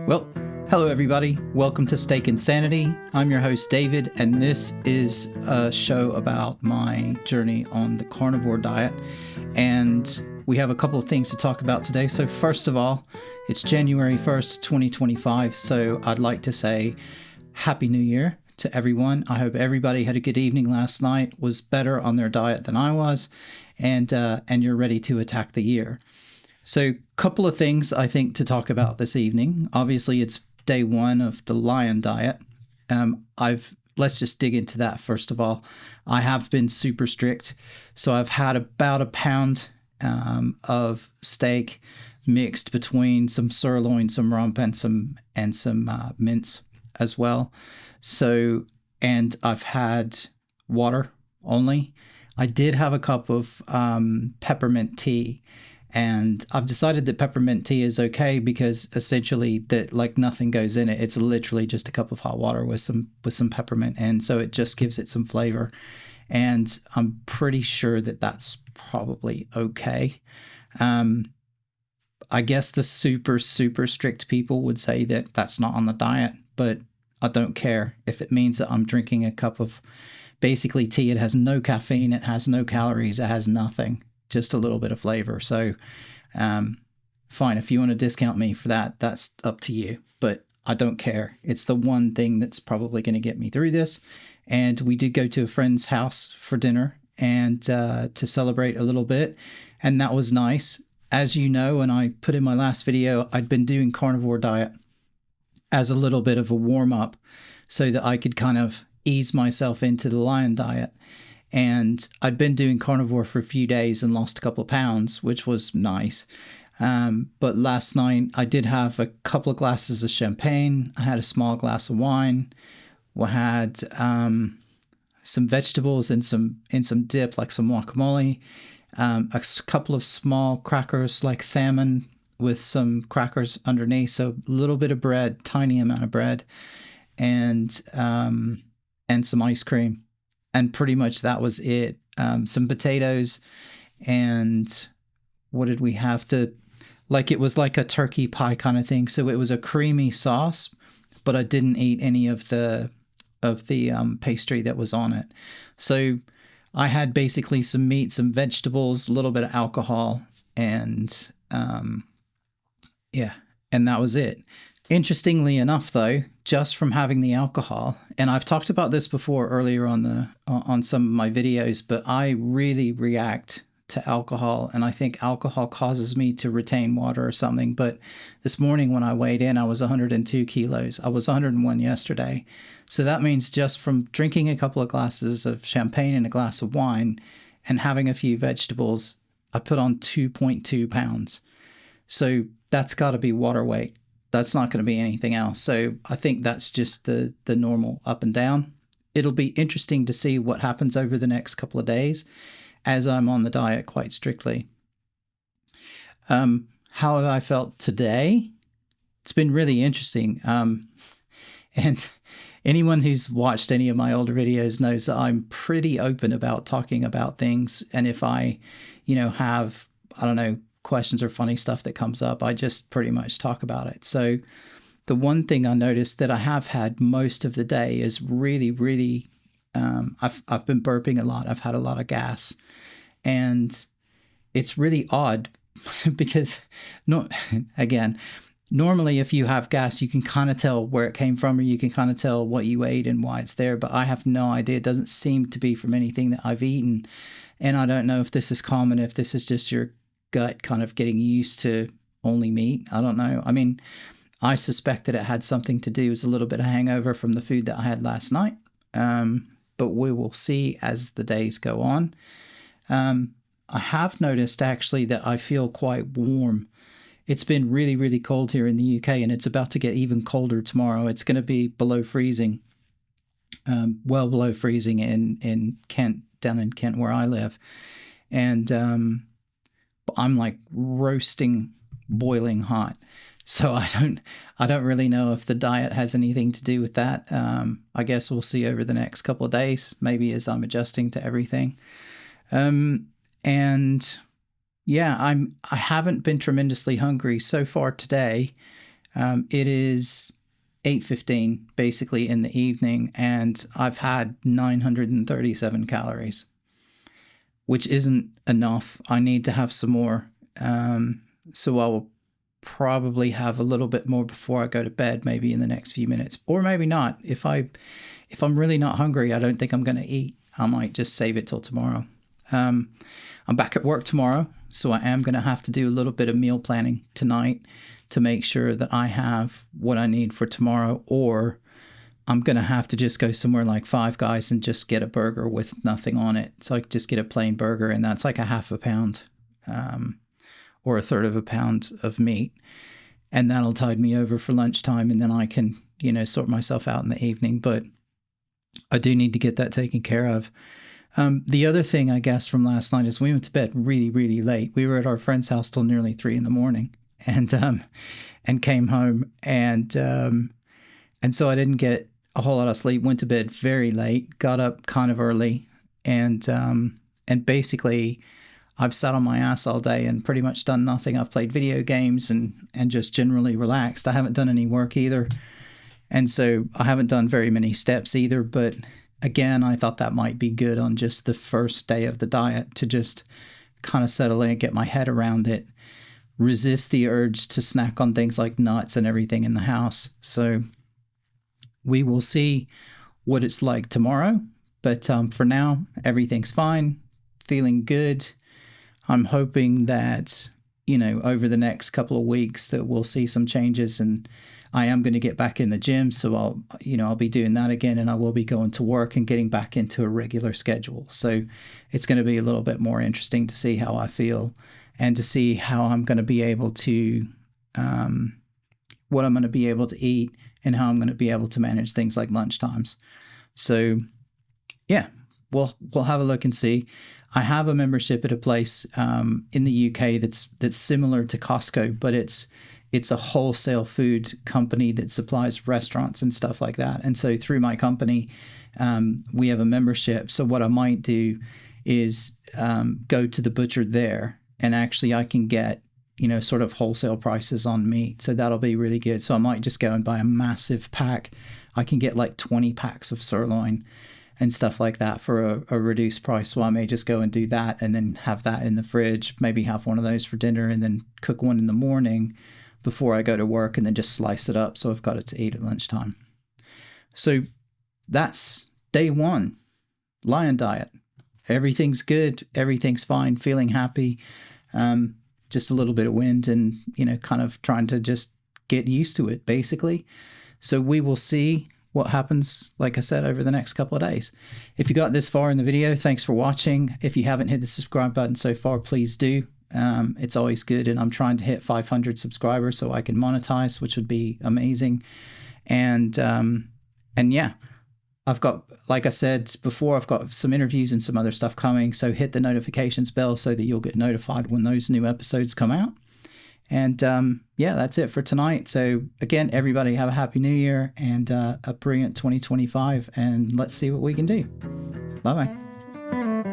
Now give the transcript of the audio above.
Well, hello everybody. Welcome to Steak Insanity. I'm your host David, and this is a show about my journey on the carnivore diet. And we have a couple of things to talk about today. So first of all, it's January 1st, 2025. So I'd like to say Happy New Year to everyone. I hope everybody had a good evening last night, was better on their diet than I was, and you're ready to attack the year. So, couple of things I think to talk about this evening. Obviously, it's day one of the lion diet. Let's just dig into that first of all. I have been super strict, so I've had about a pound of steak mixed between some sirloin, some rump, and some mince as well. So, and I've had water only. I did have a cup of peppermint tea. And I've decided that peppermint tea is okay because essentially that like nothing goes in it. It's literally just a cup of hot water with some peppermint, and so it just gives it some flavor. And I'm pretty sure that that's probably okay. I guess the super strict people would say that that's not on the diet, but I don't care if it means that I'm drinking a cup of basically tea. It has no caffeine, it has no calories, it has nothing. Just a little bit of flavor. So fine, if you want to discount me for that, that's up to you, but I don't care. It's the one thing that's probably going to get me through this. And we did go to a friend's house for dinner and to celebrate a little bit, and that was nice. As you know, and I put in my last video, I'd been doing carnivore diet as a little bit of a warm-up so that I could kind of ease myself into the lion diet. And I'd been doing carnivore for a few days and lost a couple of pounds, which was nice. But last night I did have a couple of glasses of champagne. I had a small glass of wine. We had some vegetables in some dip, like some guacamole. A couple of small crackers, like salmon, with some crackers underneath. So a little bit of bread, tiny amount of bread, and some ice cream. And pretty much that was it. Some potatoes, and what did we have? It was like a turkey pie kind of thing. So it was a creamy sauce, but I didn't eat any of the pastry that was on it. So I had basically some meat, some vegetables, a little bit of alcohol, and and that was it. Interestingly enough, though, just from having the alcohol, and I've talked about this before earlier on some of my videos, but I really react to alcohol, and I think alcohol causes me to retain water or something. But this morning when I weighed in, I was 102 kilos. I was 101 yesterday. So that means just from drinking a couple of glasses of champagne and a glass of wine and having a few vegetables, I put on 2.2 pounds. So that's got to be water weight. That's not going to be anything else. So I think that's just the normal up and down. It'll be interesting to see what happens over the next couple of days as I'm on the diet quite strictly. How have I felt today? It's been really interesting. And anyone who's watched any of my older videos knows that I'm pretty open about talking about things. And if I, have, I don't know, questions or funny stuff that comes up, I just pretty much talk about it. So the one thing I noticed that I have had most of the day is really I've been burping a lot. I've had a lot of gas, and it's really odd because normally if you have gas, you can kind of tell where it came from, or you can kind of tell what you ate and why it's there, but I have no idea. It doesn't seem to be from anything that I've eaten, and I don't know if this is common, if this is just your gut kind of getting used to only meat. I don't know. I mean, I suspect that it had something to do with a little bit of hangover from the food that I had last night. But we will see as the days go on. I have noticed actually that I feel quite warm. It's been really cold here in the UK, and it's about to get even colder tomorrow. It's going to be below freezing, well below freezing in Kent, down in Kent where I live. And I'm like roasting, boiling hot. So I don't really know if the diet has anything to do with that. I guess we'll see over the next couple of days, maybe as I'm adjusting to everything. And yeah, I haven't been tremendously hungry so far today. It is 8:15 basically in the evening, and I've had 937 calories, which isn't enough. I need to have some more. So I will probably have a little bit more before I go to bed, maybe in the next few minutes, or maybe not. If I'm really not hungry, I don't think I'm going to eat. I might just save it till tomorrow. I'm back at work tomorrow, so I am going to have to do a little bit of meal planning tonight to make sure that I have what I need for tomorrow, or I'm going to have to just go somewhere like Five Guys and just get a burger with nothing on it. So I just get a plain burger, and that's like a half a pound or a third of a pound of meat. And that'll tide me over for lunchtime, and then I can, sort myself out in the evening. But I do need to get that taken care of. The other thing, I guess, from last night is we went to bed really, really late. We were at our friend's house till nearly 3 a.m. and came home. And so I didn't get a whole lot of sleep, went to bed very late, got up kind of early. And basically I've sat on my ass all day and pretty much done nothing. I've played video games and just generally relaxed. I haven't done any work either. And so I haven't done very many steps either. But again, I thought that might be good on just the first day of the diet to just kind of settle in and get my head around it, resist the urge to snack on things like nuts and everything in the house. So we will see what it's like tomorrow. But for now, everything's fine, feeling good. I'm hoping that, over the next couple of weeks that we'll see some changes, and I am going to get back in the gym. So I'll be doing that again, and I will be going to work and getting back into a regular schedule. So it's going to be a little bit more interesting to see how I feel and to see how I'm going to be able to, what I'm going to be able to eat and how I'm going to be able to manage things like lunchtimes. So yeah, we'll have a look and see. I have a membership at a place in the UK that's similar to Costco, but it's a wholesale food company that supplies restaurants and stuff like that. And so through my company, we have a membership. So what I might do is go to the butcher there, and actually I can get, sort of wholesale prices on meat. So that'll be really good. So I might just go and buy a massive pack. I can get like 20 packs of sirloin and stuff like that for a reduced price. So I may just go and do that and then have that in the fridge, maybe have one of those for dinner and then cook one in the morning before I go to work and then just slice it up so I've got it to eat at lunchtime. So that's day 1, Lion Diet. Everything's good. Everything's fine. Feeling happy. Just a little bit of wind and, kind of trying to just get used to it, basically. So we will see what happens, like I said, over the next couple of days. If you got this far in the video, thanks for watching. If you haven't hit the subscribe button so far, please do. It's always good. And I'm trying to hit 500 subscribers so I can monetize, which would be amazing. And yeah, I've got, like I said before, I've got some interviews and some other stuff coming. So hit the notifications bell so that you'll get notified when those new episodes come out. And yeah, that's it for tonight. So again, everybody have a happy new year and a brilliant 2025. And let's see what we can do. Bye-bye.